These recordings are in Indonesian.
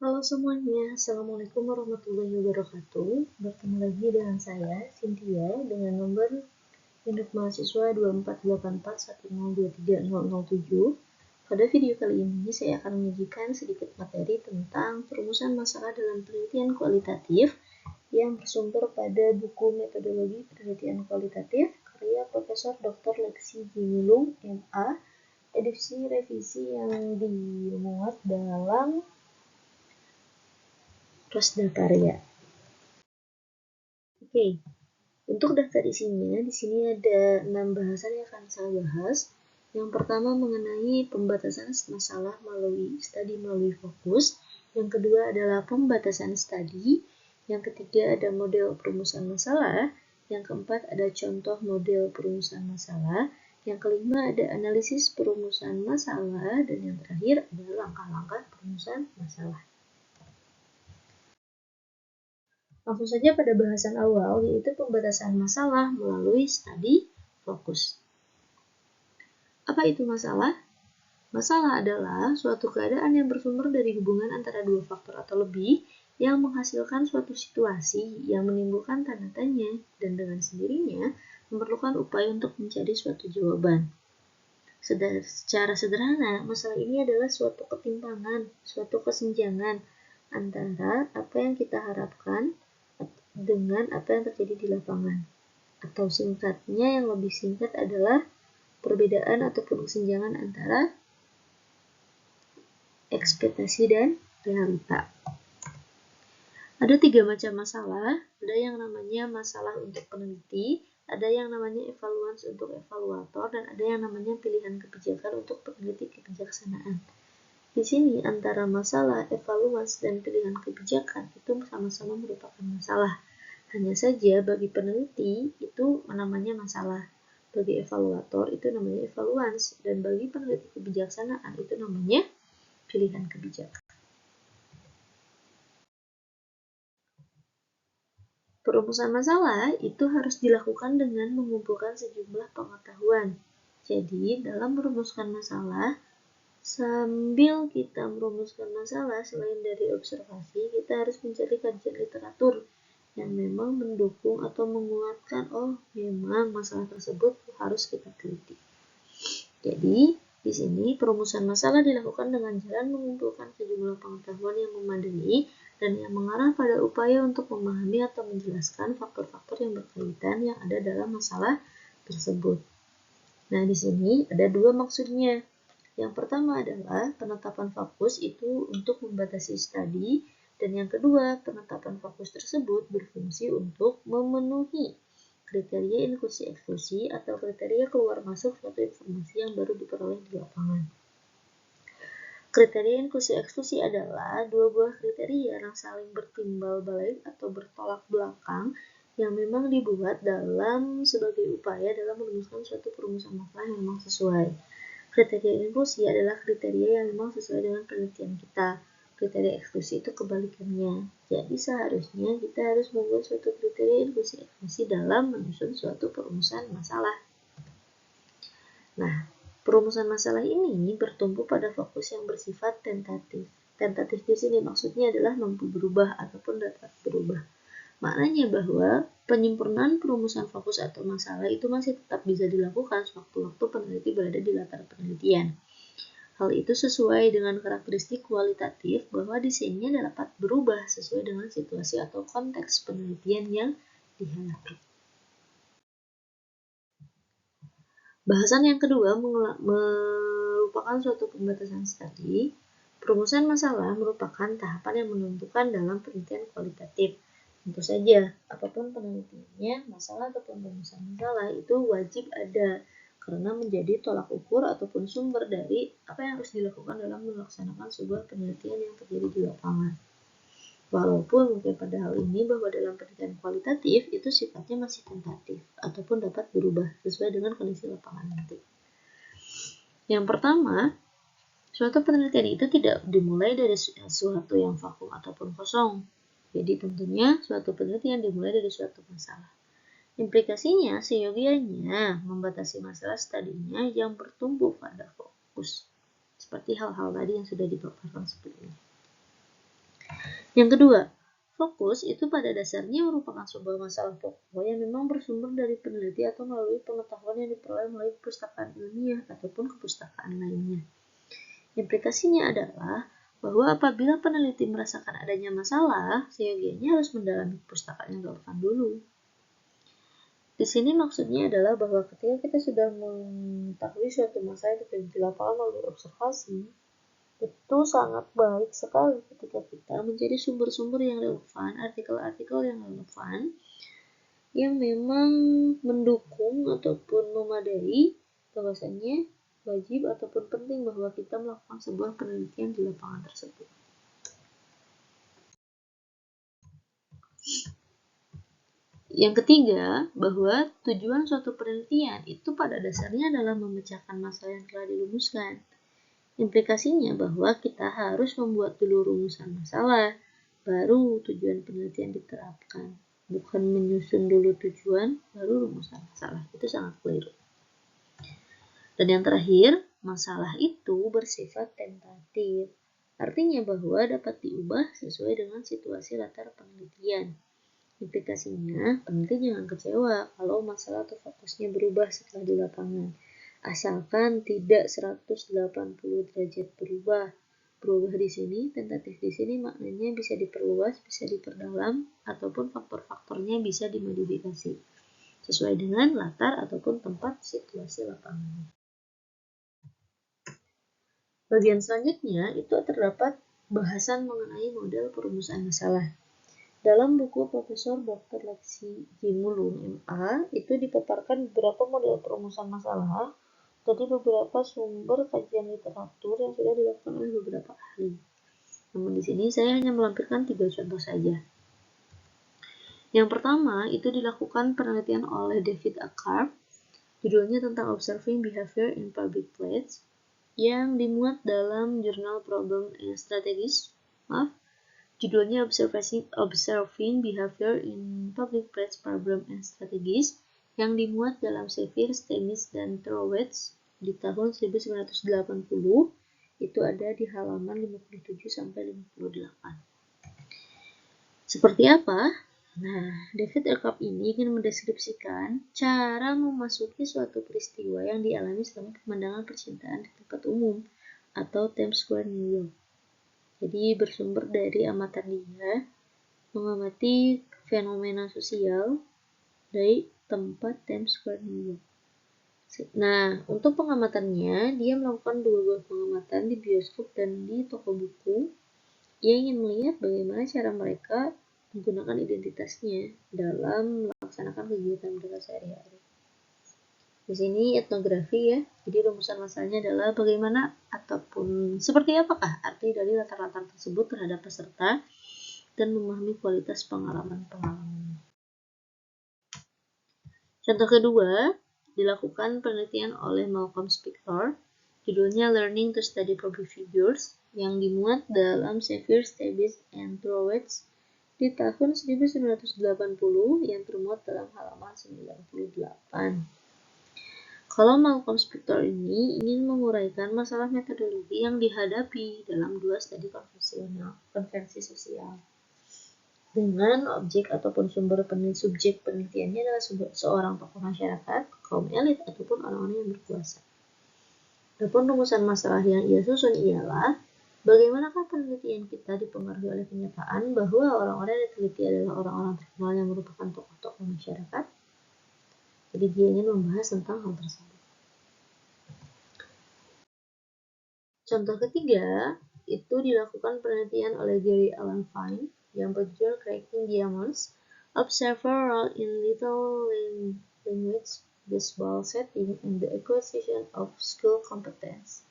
Halo semuanya, Assalamualaikum warahmatullahi wabarakatuh. Bertemu lagi dengan saya, Cynthia, dengan nomor induk mahasiswa 248410230007. Pada video kali ini, saya akan menyajikan sedikit materi tentang perumusan masalah dalam penelitian kualitatif yang bersumber pada buku Metodologi Penelitian Kualitatif karya Profesor Dr. Lexi Jimulung, MA, edisi revisi yang dimuat dalam Rosdataria. Oke, untuk daftar isinya, di sini ada 6 bahasan yang akan saya bahas. Yang pertama mengenai pembatasan masalah melalui studi melalui fokus. Yang kedua adalah pembatasan studi. Yang ketiga ada model perumusan masalah. Yang keempat ada contoh model perumusan masalah. Yang kelima ada analisis perumusan masalah. Dan yang terakhir adalah langkah-langkah perumusan masalah. Langsung saja pada bahasan awal, yaitu pembatasan masalah melalui studi fokus. Apa itu masalah? Masalah adalah suatu keadaan yang bersumber dari hubungan antara dua faktor atau lebih yang menghasilkan suatu situasi yang menimbulkan tanda tanya dan dengan sendirinya memerlukan upaya untuk mencari suatu jawaban. Secara sederhana, masalah ini adalah suatu ketimpangan, suatu kesenjangan antara apa yang kita harapkan dengan apa yang terjadi di lapangan. Atau singkatnya, yang lebih singkat adalah perbedaan ataupun kesenjangan antara ekspektasi dan realita. Ada 3 macam masalah. Ada yang namanya masalah untuk peneliti, ada yang namanya evaluans untuk evaluator, dan ada yang namanya pilihan kebijakan untuk peneliti kebijaksanaan. Di sini antara masalah, evaluans, dan pilihan kebijakan itu sama-sama merupakan masalah. Hanya saja bagi peneliti itu namanya masalah, bagi evaluator itu namanya evaluans, dan bagi peneliti kebijaksanaan itu namanya pilihan kebijakan. Perumusan masalah itu harus dilakukan dengan mengumpulkan sejumlah pengetahuan. Jadi, dalam merumuskan masalah, sambil kita merumuskan masalah, selain dari observasi, kita harus mencari kajian literatur yang memang mendukung atau menguatkan, memang masalah tersebut harus kita teliti. Jadi, di sini perumusan masalah dilakukan dengan jalan mengumpulkan sejumlah pengetahuan yang memadai dan yang mengarah pada upaya untuk memahami atau menjelaskan faktor-faktor yang berkaitan yang ada dalam masalah tersebut. Nah, di sini ada 2 maksudnya. Yang pertama adalah penetapan fokus itu untuk membatasi studi, dan yang kedua, penetapan fokus tersebut berfungsi untuk memenuhi kriteria inklusi-eksklusi atau kriteria keluar masuk suatu informasi yang baru diperoleh di lapangan. Kriteria inklusi-eksklusi adalah 2 buah kriteria yang saling bertimbal balik atau bertolak belakang yang memang dibuat dalam sebagai upaya dalam merumuskan suatu perumusan masalah yang memang sesuai. Kriteria inklusi adalah kriteria yang memang sesuai dengan penelitian kita. Kriteria eksklusi itu kebalikannya. Jadi seharusnya kita harus membuat suatu kriteria inklusi-eksklusi dalam menyusun suatu perumusan masalah. Nah, perumusan masalah ini bertumpu pada fokus yang bersifat tentatif. Tentatif di sini maksudnya adalah mampu berubah ataupun dapat berubah. Maknanya bahwa penyempurnaan perumusan fokus atau masalah itu masih tetap bisa dilakukan sewaktu-waktu peneliti berada di latar penelitian. Hal itu sesuai dengan karakteristik kualitatif bahwa desainnya dapat berubah sesuai dengan situasi atau konteks penelitian yang dihadapi. Bahasan yang kedua merupakan suatu pembatasan studi. Perumusan masalah merupakan tahapan yang menentukan dalam penelitian kualitatif. Tentu saja, apapun penelitiannya, masalah ataupun perumusan masalah itu wajib ada karena menjadi tolak ukur ataupun sumber dari apa yang harus dilakukan dalam melaksanakan sebuah penelitian yang terjadi di lapangan. Walaupun mungkin pada hal ini bahwa dalam penelitian kualitatif itu sifatnya masih tentatif ataupun dapat berubah sesuai dengan kondisi lapangan nanti. Yang pertama, suatu penelitian itu tidak dimulai dari suatu yang vakum ataupun kosong. Jadi tentunya suatu penelitian dimulai dari suatu masalah. Implikasinya seyogianya membatasi masalah studinya yang bertumbuh pada fokus. Seperti hal-hal tadi yang sudah dipaparkan sebelumnya. Yang kedua, fokus itu pada dasarnya merupakan sebuah masalah pokok yang memang bersumber dari peneliti atau melalui pengetahuan yang diperoleh melalui perpustakaan ilmiah ataupun kepustakaan lainnya. Implikasinya adalah bahwa apabila peneliti merasakan adanya masalah, seyogianya harus mendalami perpustakaan yang relevan dulu. Di sini maksudnya adalah bahwa ketika kita sudah mengetahui suatu masalah yang di lapangan melalui observasi, itu sangat baik sekali ketika kita mencari sumber-sumber yang relevan, artikel-artikel yang relevan, yang memang mendukung ataupun memadai bahwasanya wajib ataupun penting bahwa kita melakukan sebuah penelitian di lapangan tersebut. Yang ketiga, bahwa tujuan suatu penelitian itu pada dasarnya adalah memecahkan masalah yang telah dirumuskan. Implikasinya bahwa kita harus membuat dulu rumusan masalah, baru tujuan penelitian diterapkan. Bukan menyusun dulu tujuan, baru rumusan masalah. Itu sangat keliru. Dan yang terakhir, masalah itu bersifat tentatif. Artinya bahwa dapat diubah sesuai dengan situasi latar penelitian. Implikasinya, peneliti jangan kecewa kalau masalah atau fokusnya berubah setelah di lapangan. Asalkan tidak 180 derajat berubah. Berubah di sini, tentatif di sini maknanya bisa diperluas, bisa diperdalam, ataupun faktor-faktornya bisa dimodifikasi sesuai dengan latar ataupun tempat situasi lapangan. Bagian selanjutnya itu terdapat bahasan mengenai model perumusan masalah. Dalam buku Profesor Dr. Lexi Jimulun, MA, itu dipaparkan beberapa model perumusan masalah dari beberapa sumber kajian literatur yang sudah dilakukan oleh beberapa ahli. Namun di sini saya hanya melampirkan 3 contoh saja. Yang pertama, itu dilakukan penelitian oleh David A. Karp, judulnya tentang Observing Behavior in Public Places, yang dimuat dalam jurnal Problem and Strategies, judulnya Observing Behavior in Public Places Problem and Strategies, yang dimuat dalam Sevier, Stemis, dan Trowetz di tahun 1980, itu ada di halaman 57-58. Seperti apa? Nah, David A. Karp ini ingin mendeskripsikan cara memasuki suatu peristiwa yang dialami selama pemandangan percintaan di tempat umum atau Times Square, New York. Jadi bersumber dari amatan dia mengamati fenomena sosial dari tempat Times Square, New York. Nah, untuk pengamatannya, dia melakukan 2 buah pengamatan di bioskop dan di toko buku. Ia ingin melihat bagaimana cara mereka menggunakan identitasnya dalam melaksanakan kegiatan mereka sehari-hari. Di sini etnografi ya, jadi rumusan masalahnya adalah bagaimana ataupun seperti apakah arti dari latar-latar tersebut terhadap peserta dan memahami kualitas pengalaman-pengalaman. Contoh kedua, dilakukan penelitian oleh Malcolm Spector, judulnya Learning to Study Public Figures, yang dimuat dalam Sevier, Stemis, and Trowetz di tahun 1980 yang termuat dalam halaman 98. Kalau Malcolm Spector ini ingin menguraikan masalah metodologi yang dihadapi dalam 2 studi konvensi sosial. Dengan objek ataupun subjek penelitiannya adalah seorang tokoh masyarakat, kaum elit, ataupun orang-orang yang berkuasa. Adapun rumusan masalah yang ia susun ialah bagaimanakah penelitian kita dipengaruhi oleh kenyataan bahwa orang-orang yang diteliti adalah orang-orang terkenal yang merupakan tokoh-tokoh masyarakat. Jadi dia ingin membahas tentang hal tersebut. Contoh ketiga, itu dilakukan penelitian oleh Gary Alan Fine yang berjudul Cracking Diamonds, Observer Role in Little Language Baseball Setting and the Acquisition of School Competence,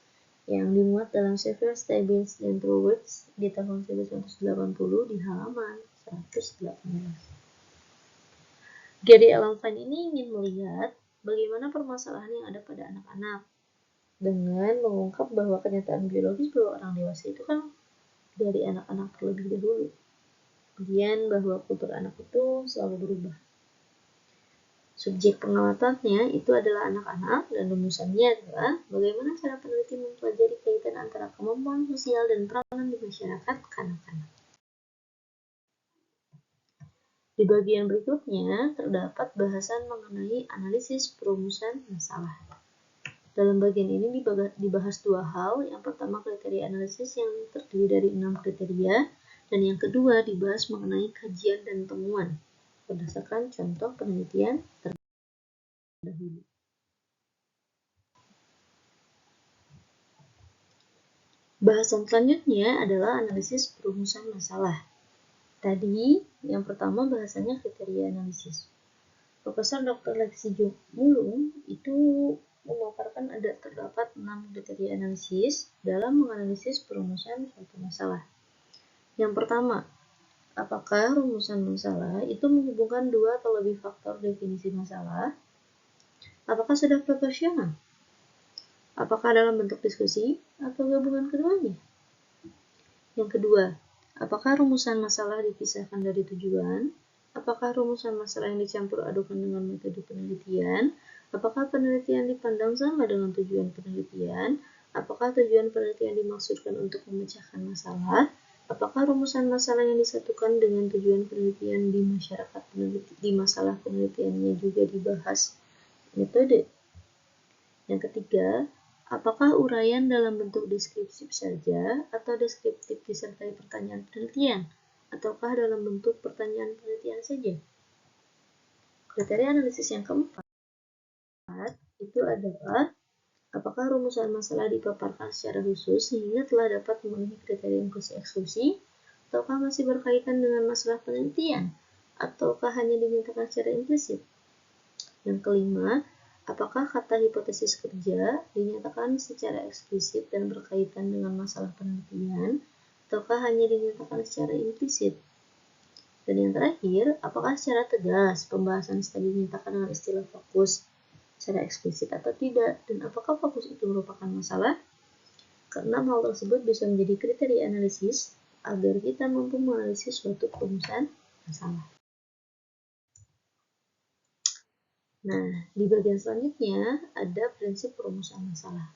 yang dimuat dalam Sevier, Stemis, dan Trowetz di tahun 1980 di halaman 118. Gary Alan Fine ini ingin melihat bagaimana permasalahan yang ada pada anak-anak dengan mengungkap bahwa kenyataan biologis bahwa orang dewasa itu kan dari anak-anak terlebih dahulu. Kemudian bahwa kultur anak itu selalu berubah. Subjek pengamatannya itu adalah anak-anak dan rumusannya adalah bagaimana cara peneliti mempelajari kaitan antara kemampuan sosial dan peranan di masyarakat kanak-kanak. Di bagian berikutnya terdapat bahasan mengenai analisis perumusan masalah. Dalam bagian ini dibahas dua hal. Yang pertama, kriteria analisis yang terdiri dari 6 kriteria, dan yang kedua dibahas mengenai kajian dan temuan berdasarkan contoh penelitian terdahulu. Bahasan selanjutnya adalah analisis perumusan masalah. Tadi yang pertama bahasanya kriteria analisis. Profesor Dr. Lexi Mulung itu memaparkan terdapat 6 kriteria analisis dalam menganalisis perumusan suatu masalah. Yang pertama, apakah rumusan masalah itu menghubungkan 2 atau lebih faktor definisi masalah? Apakah sudah proporsional? Apakah dalam bentuk diskusi atau gabungan keduanya? Yang kedua, apakah rumusan masalah dipisahkan dari tujuan? Apakah rumusan masalah yang dicampur adukan dengan metode penelitian? Apakah penelitian dipandang sama dengan tujuan penelitian? Apakah tujuan penelitian dimaksudkan untuk memecahkan masalah? Apakah rumusan masalah yang disatukan dengan tujuan penelitian di masyarakat di masalah penelitiannya juga dibahas metode? Yang ketiga, apakah uraian dalam bentuk deskriptif saja atau deskriptif disertai pertanyaan penelitian? Ataukah dalam bentuk pertanyaan penelitian saja? Kriteria analisis yang keempat itu adalah apakah rumusan masalah dipaparkan secara khusus sehingga telah dapat memenuhi kriteria inklusi eksklusi, ataukah masih berkaitan dengan masalah penelitian, ataukah hanya dinyatakan secara implisit? Yang kelima, apakah kata hipotesis kerja dinyatakan secara eksplisit dan berkaitan dengan masalah penelitian, ataukah hanya dinyatakan secara implisit? Dan yang terakhir, apakah secara tegas pembahasan studi dinyatakan dengan istilah fokus secara eksplisit atau tidak, dan apakah fokus itu merupakan masalah? Keenam hal tersebut bisa menjadi kriteria analisis agar kita mampu menganalisis suatu perumusan masalah. Nah, di bagian selanjutnya ada prinsip perumusan masalah.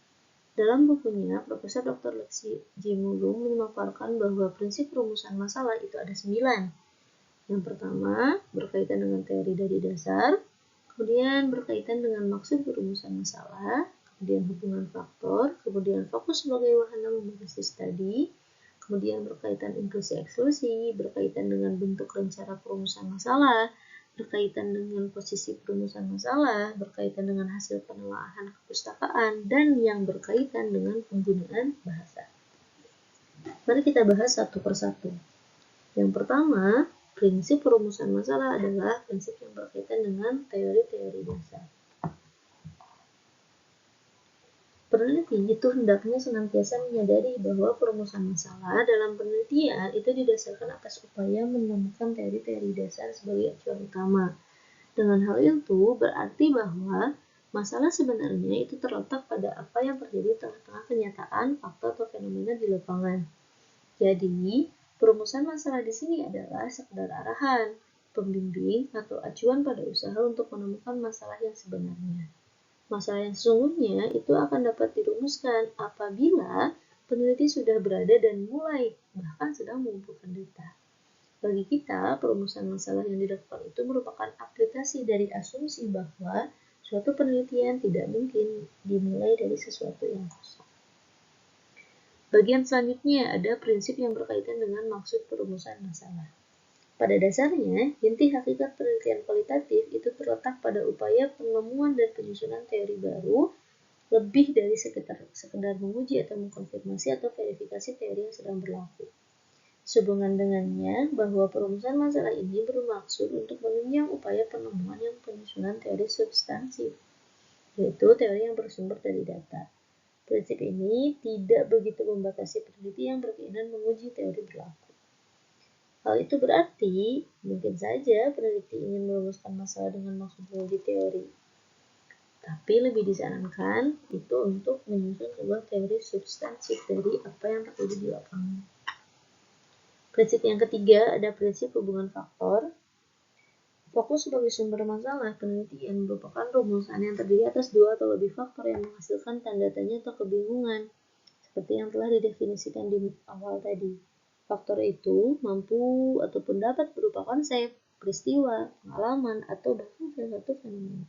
Dalam bukunya, Profesor Dr. Lexi J. Mulung memaparkan bahwa prinsip perumusan masalah itu ada 9. Yang pertama, berkaitan dengan teori dari dasar, kemudian berkaitan dengan maksud perumusan masalah, kemudian hubungan faktor, kemudian fokus sebagai wahana membersis tadi, kemudian berkaitan inklusi eksklusi, berkaitan dengan bentuk dan cara perumusan masalah, berkaitan dengan posisi perumusan masalah, berkaitan dengan hasil penelaahan kepustakaan, dan yang berkaitan dengan penggunaan bahasa. Mari kita bahas satu persatu. Yang pertama, prinsip perumusan masalah adalah prinsip yang berkaitan dengan teori-teori dasar. Peneliti itu hendaknya senantiasa menyadari bahwa perumusan masalah dalam penelitian itu didasarkan atas upaya menemukan teori-teori dasar sebagai acuan utama. Dengan hal itu berarti bahwa masalah sebenarnya itu terletak pada apa yang terjadi tengah-tengah kenyataan, fakta atau fenomena di lapangan. Jadi, perumusan masalah di sini adalah sekedar arahan, pembimbing, atau acuan pada usaha untuk menemukan masalah yang sebenarnya. Masalah yang sesungguhnya itu akan dapat dirumuskan apabila peneliti sudah berada dan mulai, bahkan sedang mengumpulkan data. Bagi kita, perumusan masalah yang dilakukan itu merupakan aplikasi dari asumsi bahwa suatu penelitian tidak mungkin dimulai dari sesuatu yang kosong. Bagian selanjutnya ada prinsip yang berkaitan dengan maksud perumusan masalah. Pada dasarnya, inti hakikat penelitian kualitatif itu terletak pada upaya penemuan dan penyusunan teori baru lebih dari sekedar menguji atau mengkonfirmasi atau verifikasi teori yang sedang berlaku. Sehubungan dengannya bahwa perumusan masalah ini bermaksud untuk menunjang upaya penemuan yang penyusunan teori substansif, yaitu teori yang bersumber dari data. Prinsip ini tidak begitu membatasi peneliti yang berkeinginan menguji teori berlaku. Hal itu berarti, mungkin saja peneliti ingin merumuskan masalah dengan maksud menguji teori. Tapi lebih disarankan itu untuk menyusun sebuah teori substansif dari apa yang terjadi di lapangan. Prinsip yang ketiga ada prinsip hubungan faktor. Fokus sebagai sumber masalah penelitian merupakan rumusan yang terdiri atas 2 atau lebih faktor yang menghasilkan tanda tanya atau kebingungan, seperti yang telah didefinisikan di awal tadi. Faktor itu mampu ataupun dapat berupa konsep, peristiwa, pengalaman, atau bahkan salah satu fenomena.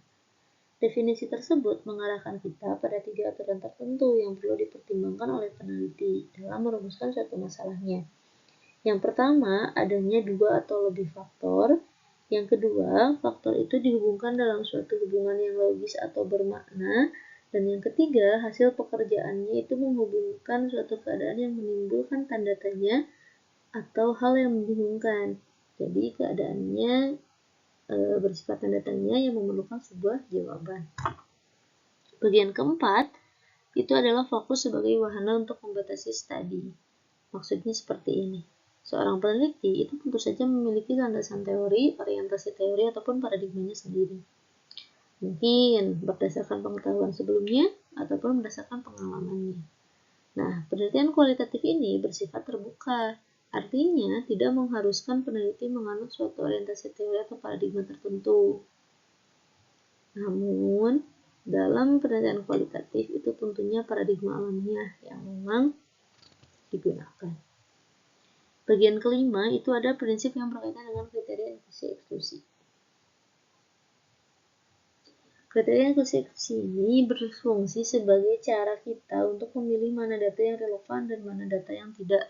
Definisi tersebut mengarahkan kita pada 3 aturan tertentu yang perlu dipertimbangkan oleh peneliti dalam merumuskan suatu masalahnya. Yang pertama, adanya 2 atau lebih faktor. Yang kedua, faktor itu dihubungkan dalam suatu hubungan yang logis atau bermakna. Dan yang ketiga, hasil pekerjaannya itu menghubungkan suatu keadaan yang menimbulkan tanda tanya atau hal yang membingungkan. Jadi keadaannya bersifat tanda tanya yang memerlukan sebuah jawaban. Bagian keempat, itu adalah fokus sebagai wahana untuk membatasi studi. Maksudnya seperti ini. Seorang peneliti itu tentu saja memiliki landasan teori, orientasi teori, ataupun paradigmanya sendiri. Mungkin berdasarkan pengetahuan sebelumnya, ataupun berdasarkan pengalamannya. Nah, penelitian kualitatif ini bersifat terbuka. Artinya, tidak mengharuskan peneliti menganut suatu orientasi teori atau paradigma tertentu. Namun, dalam penelitian kualitatif itu tentunya paradigma alamiah yang memang digunakan. Bagian kelima itu ada prinsip yang berkaitan dengan kriteria inklusi eksklusi. Kriteria inklusi eksklusi ini berfungsi sebagai cara kita untuk memilih mana data yang relevan dan mana data yang tidak.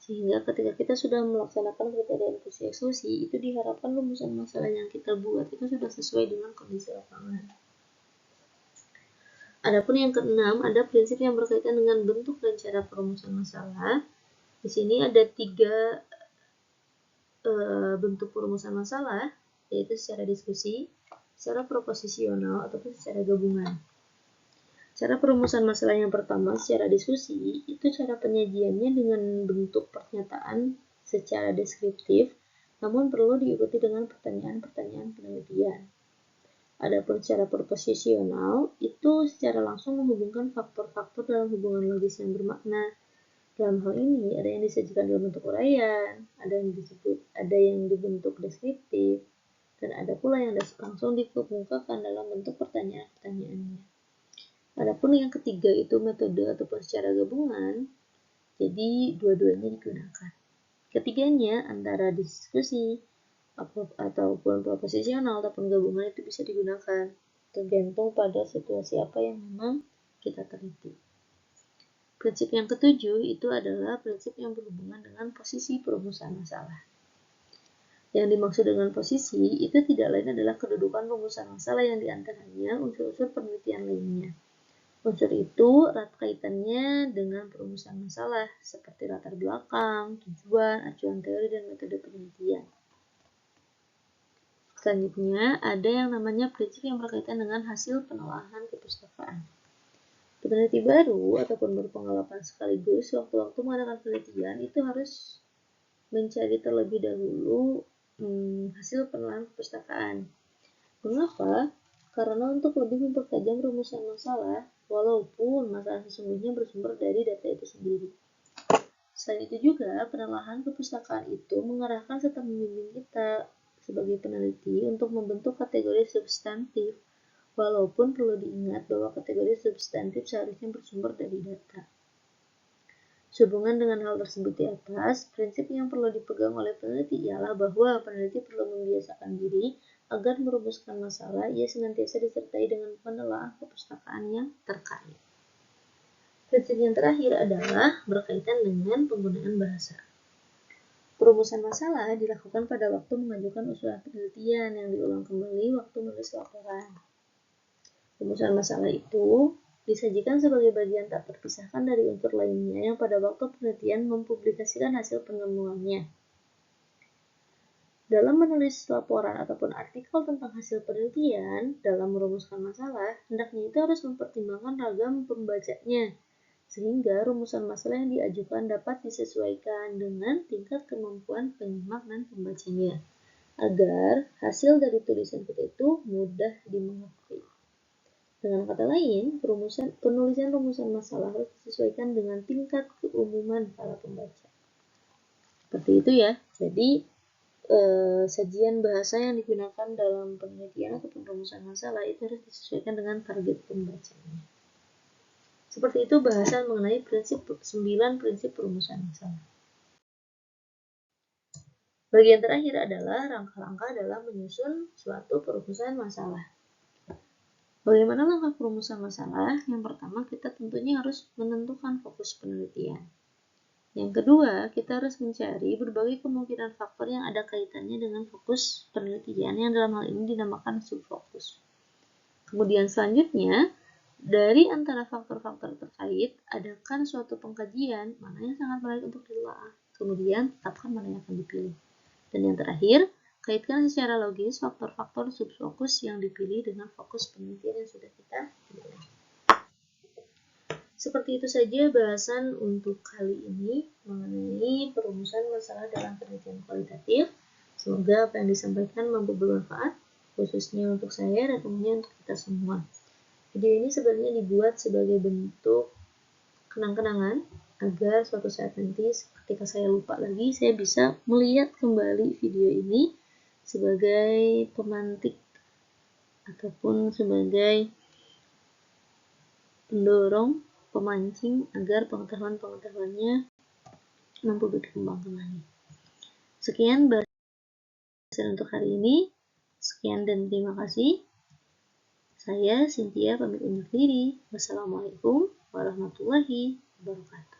Sehingga ketika kita sudah melaksanakan kriteria inklusi eksklusi, itu diharapkan rumusan masalah yang kita buat itu sudah sesuai dengan kondisi lapangan. Adapun yang keenam, ada prinsip yang berkaitan dengan bentuk dan cara perumusan masalah. Di sini ada 3 bentuk perumusan masalah, yaitu secara diskusi, secara proposisional, ataupun secara gabungan. Cara perumusan masalah yang pertama, secara diskusi, itu cara penyajiannya dengan bentuk pernyataan secara deskriptif, namun perlu diikuti dengan pertanyaan-pertanyaan penelitian. Adapun secara proposisional, itu secara langsung menghubungkan faktor-faktor dalam hubungan logis yang bermakna. Dalam hal ini, ada yang disajikan dalam bentuk uraian, ada yang dibentuk deskriptif, dan ada pula yang langsung dikemukakan dalam bentuk pertanyaan-pertanyaannya. Adapun yang ketiga itu metode ataupun secara gabungan, jadi dua-duanya digunakan. Ketiganya antara diskusi ataupun proposisional ataupun gabungan itu bisa digunakan, tergantung pada situasi apa yang memang kita teliti. Prinsip yang ketujuh itu adalah prinsip yang berhubungan dengan posisi perumusan masalah. Yang dimaksud dengan posisi itu tidak lain adalah kedudukan rumusan masalah yang diantaranya unsur-unsur penelitian lainnya. Unsur itu erat kaitannya dengan perumusan masalah, seperti latar belakang, tujuan, acuan teori, dan metode penelitian. Selanjutnya, ada yang namanya prinsip yang berkaitan dengan hasil penelaahan kepustakaan. Peneliti baru ataupun berpengalaman sekaligus waktu-waktu mengadakan penelitian itu harus mencari terlebih dahulu hasil penelaahan perpustakaan. Mengapa? Karena untuk lebih mempertajam rumusan masalah, walaupun masalah sesungguhnya bersumber dari data itu sendiri. Selain itu juga, penelaahan perpustakaan itu mengarahkan serta membimbing kita sebagai peneliti untuk membentuk kategori substantif. Walaupun perlu diingat bahwa kategori substantif seharusnya bersumber dari data. Sehubungan dengan hal tersebut di atas, prinsip yang perlu dipegang oleh peneliti ialah bahwa peneliti perlu membiasakan diri agar merumuskan masalah, ia senantiasa disertai dengan penelaahan perpustakaan yang terkait. Prinsip yang terakhir adalah berkaitan dengan penggunaan bahasa. Perumusan masalah dilakukan pada waktu mengajukan usulan penelitian yang diulang kembali waktu menulis laporan. Rumusan masalah itu disajikan sebagai bagian tak terpisahkan dari unsur lainnya yang pada waktu penelitian mempublikasikan hasil penemuannya. Dalam menulis laporan ataupun artikel tentang hasil penelitian, dalam merumuskan masalah, hendaknya itu harus mempertimbangkan ragam pembacanya, sehingga rumusan masalah yang diajukan dapat disesuaikan dengan tingkat kemampuan penyimak dan pembacanya, agar hasil dari tulisan kita itu mudah dimengerti. Dengan kata lain, penulisan rumusan masalah harus disesuaikan dengan tingkat keumuman para pembaca. Seperti itu ya. Jadi, sajian bahasa yang digunakan dalam penelitian ataupun rumusan masalah itu harus disesuaikan dengan target pembacanya. Seperti itu bahasan mengenai 9 prinsip perumusan masalah. Bagian terakhir adalah langkah-langkah dalam menyusun suatu perumusan masalah. Bagaimana langkah perumusan masalah? Yang pertama, kita tentunya harus menentukan fokus penelitian. Yang kedua, kita harus mencari berbagai kemungkinan faktor yang ada kaitannya dengan fokus penelitian yang dalam hal ini dinamakan subfokus. Kemudian selanjutnya, dari antara faktor-faktor terkait, adakan suatu pengkajian mana yang sangat menarik untuk ditelaah. Kemudian, tetapkan mana yang akan dipilih. Dan yang terakhir, kaitkan secara logis faktor-faktor subfokus yang dipilih dengan fokus penelitian yang sudah kita pilih. Seperti itu saja bahasan untuk kali ini mengenai perumusan masalah dalam penelitian kualitatif. Semoga apa yang disampaikan mampu bermanfaat, khususnya untuk saya dan tentunya untuk kita semua. Video ini sebenarnya dibuat sebagai bentuk kenang-kenangan agar suatu saat nanti ketika saya lupa lagi, saya bisa melihat kembali video ini sebagai pemantik ataupun sebagai pendorong, pemancing agar pengetahuan-pengetahuannya mampu berkembang lagi. Sekian bahasan untuk hari ini. Sekian dan terima kasih. Saya Cynthia pamit undur diri. Wassalamualaikum warahmatullahi wabarakatuh.